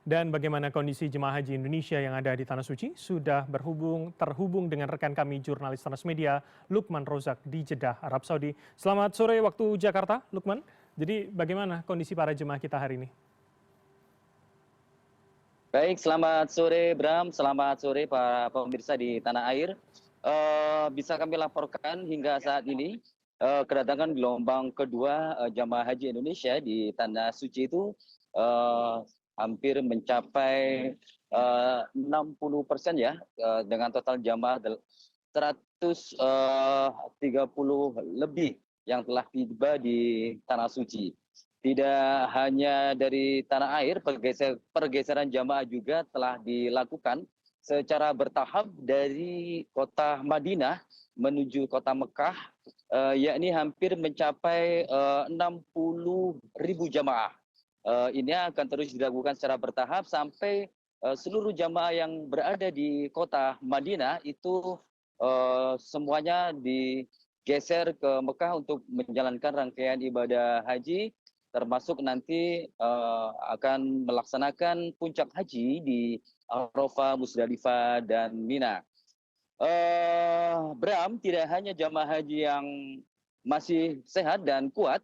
Dan bagaimana kondisi jemaah haji Indonesia yang ada di Tanah Suci? Sudah terhubung dengan rekan kami jurnalis Transmedia, Lukman Rozak di Jeddah, Arab Saudi. Selamat sore waktu Jakarta, Lukman. Jadi bagaimana kondisi para jemaah kita hari ini? Baik, selamat sore Bram, selamat sore para pemirsa di tanah air. Bisa kami laporkan hingga saat ini kedatangan gelombang kedua jamaah haji Indonesia di tanah suci itu eh, hampir mencapai 60% ya, dengan total jamaah 130 lebih yang telah tiba di tanah suci. Tidak hanya dari tanah air, pergeseran jamaah juga telah dilakukan secara bertahap dari kota Madinah menuju kota Mekah, yakni hampir mencapai 60.000 jamaah. Ini akan terus dilakukan secara bertahap sampai seluruh jamaah yang berada di kota Madinah itu semuanya digeser ke Mekah untuk menjalankan rangkaian ibadah haji, termasuk nanti akan melaksanakan puncak haji di Arafah, Musdalifah, dan Mina. Bram, tidak hanya jamaah haji yang masih sehat dan kuat,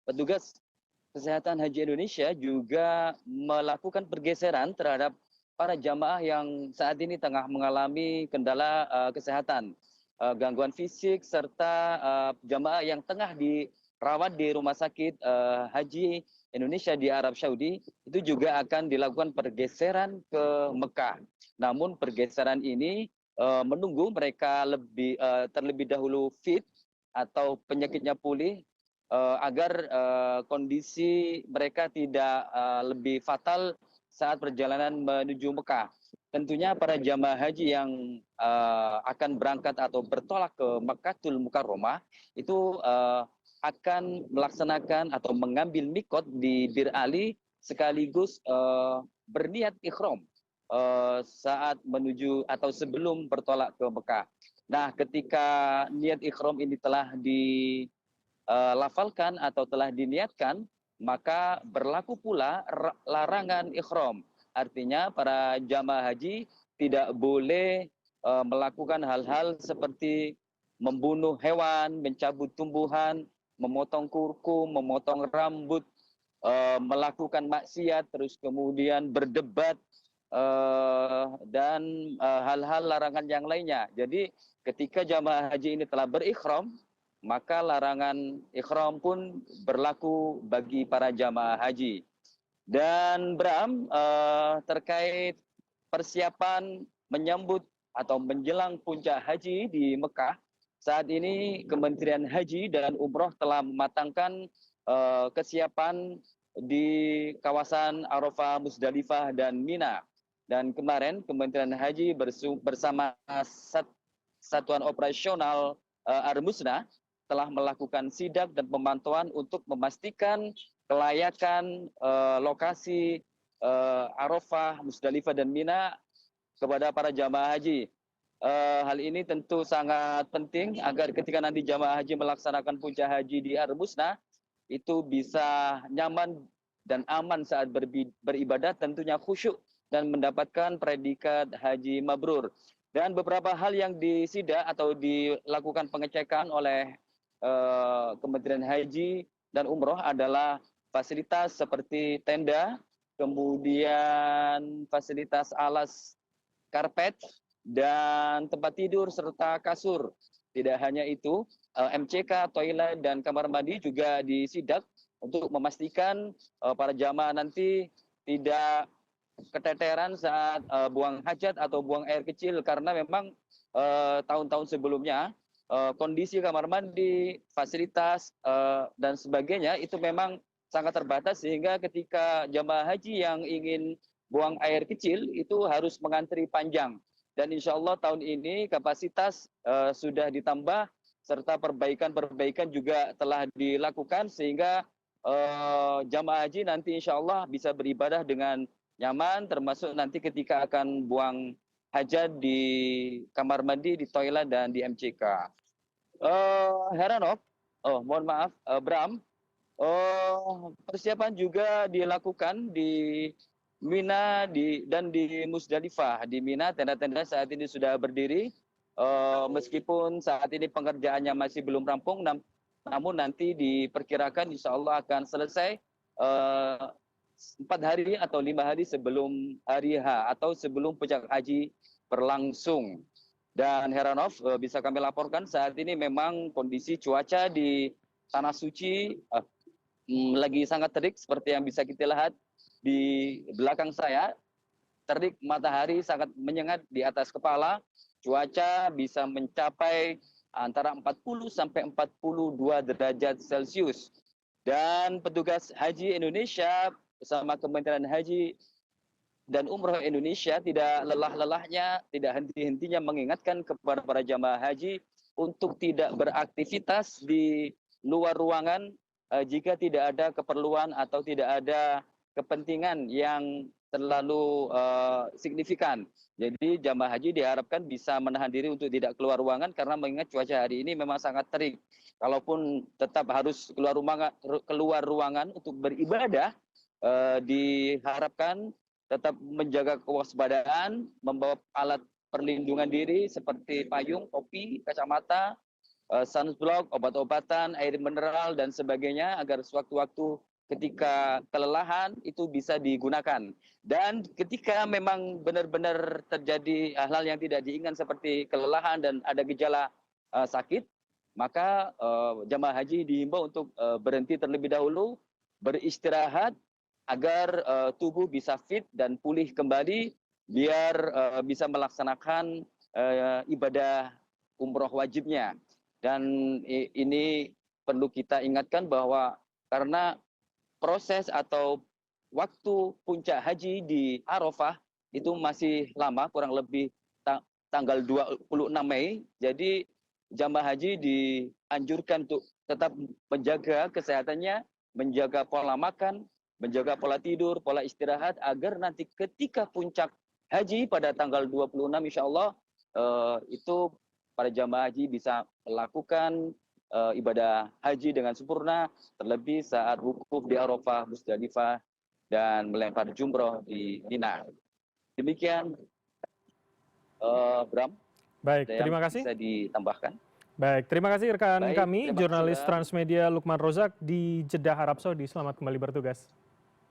petugas Kesehatan Haji Indonesia juga melakukan pergeseran terhadap para jamaah yang saat ini tengah mengalami kendala kesehatan, gangguan fisik, serta jamaah yang tengah dirawat di Rumah Sakit Haji Indonesia di Arab Saudi, itu juga akan dilakukan pergeseran ke Mekah. Namun pergeseran ini menunggu mereka terlebih dahulu fit atau penyakitnya pulih, agar kondisi mereka tidak lebih fatal saat perjalanan menuju Mekah. Tentunya para jamaah haji yang akan berangkat atau bertolak ke Mekkatul Mukarramah itu akan melaksanakan atau mengambil mikot di Bir Ali, sekaligus berniat ikhram saat menuju atau sebelum bertolak ke Mekah. Nah, ketika niat ikhram ini telah dilafalkan atau telah diniatkan, maka berlaku pula larangan ikhram. Artinya para jamaah haji tidak boleh melakukan hal-hal seperti membunuh hewan, mencabut tumbuhan, memotong kuku, memotong rambut, melakukan maksiat, terus kemudian berdebat, dan hal-hal larangan yang lainnya. Jadi ketika jamaah haji ini telah berikhram, maka larangan ikhram pun berlaku bagi para jamaah haji. Dan Bram, terkait persiapan menyambut atau menjelang puncak haji di Mekah, saat ini Kementerian Haji dan Umroh telah mematangkan kesiapan di kawasan Arafah, Musdalifah, dan Mina. Dan kemarin Kementerian Haji bersama Satuan Operasional Armusna telah melakukan sidak dan pemantauan untuk memastikan kelayakan lokasi Arafah, Musdalifah, dan Mina kepada para jamaah haji. Hal ini tentu sangat penting agar ketika nanti jamaah haji melaksanakan puncak haji di Armusna itu bisa nyaman dan aman saat beribadah, tentunya khusyuk dan mendapatkan predikat haji mabrur. Dan beberapa hal yang disidak atau dilakukan pengecekan oleh Kementerian Haji dan Umroh adalah fasilitas seperti tenda, kemudian fasilitas alas karpet, dan tempat tidur serta kasur. Tidak hanya itu, MCK, toilet, dan kamar mandi juga disidak untuk memastikan para jamaah nanti tidak keteteran saat buang hajat atau buang air kecil, karena memang tahun-tahun sebelumnya kondisi kamar mandi, fasilitas, dan sebagainya itu memang sangat terbatas, sehingga ketika jamaah haji yang ingin buang air kecil itu harus mengantri panjang. Dan insya Allah tahun ini kapasitas sudah ditambah, serta perbaikan-perbaikan juga telah dilakukan, sehingga jamaah haji nanti insya Allah bisa beribadah dengan nyaman, termasuk nanti ketika akan buang hajat di kamar mandi, di toilet, dan di MCK. Heranov, mohon maaf, Bram, Persiapan juga dilakukan di Mina dan di Musdalifah. Di Mina tenda-tenda saat ini sudah berdiri, meskipun saat ini pengerjaannya masih belum rampung, namun nanti diperkirakan insya Allah akan selesai eh, 4 hari atau 5 hari sebelum hari H atau sebelum puncak haji berlangsung. Dan Heranov, bisa kami laporkan saat ini memang kondisi cuaca di Tanah Suci lagi sangat terik seperti yang bisa kita lihat di belakang saya. Terik matahari sangat menyengat di atas kepala. Cuaca bisa mencapai antara 40 sampai 42 derajat Celcius. Dan petugas haji Indonesia bersama Kementerian Haji dan Umroh Indonesia tidak lelah-lelahnya, tidak henti-hentinya mengingatkan kepada para jamaah haji untuk tidak beraktivitas di luar ruangan jika tidak ada keperluan atau tidak ada kepentingan yang terlalu signifikan. Jadi jamaah haji diharapkan bisa menahan diri untuk tidak keluar ruangan karena mengingat cuaca hari ini memang sangat terik. Kalaupun tetap harus keluar ruangan untuk beribadah, diharapkan tetap menjaga kewaspadaan, membawa alat perlindungan diri seperti payung, topi, kacamata, sunblock, obat-obatan, air mineral, dan sebagainya agar sewaktu-waktu ketika kelelahan itu bisa digunakan. Dan ketika memang benar-benar terjadi hal-hal yang tidak diinginkan seperti kelelahan dan ada gejala sakit, maka jamaah haji dihimbau untuk berhenti terlebih dahulu, beristirahat, agar tubuh bisa fit dan pulih kembali biar bisa melaksanakan ibadah umroh wajibnya. Dan ini perlu kita ingatkan bahwa karena proses atau waktu puncak haji di Arafah itu masih lama, kurang lebih tanggal 26 Mei. Jadi jamaah haji dianjurkan untuk tetap menjaga kesehatannya, menjaga pola makan, menjaga pola tidur, pola istirahat, agar nanti ketika puncak haji pada tanggal 26 insya Allah, itu para jamaah haji bisa melakukan ibadah haji dengan sempurna, terlebih saat wukuf di Arafah, Musdalifah, dan melempar jumroh di Mina. Demikian, Bram, Baik, ada yang terima kasih. bisa ditambahkan. Baik, terima kasih rekan Baik, kami, terima kasih, jurnalis Bram. Transmedia Lukman Rozak di Jeddah, Arab Saudi. Selamat kembali bertugas.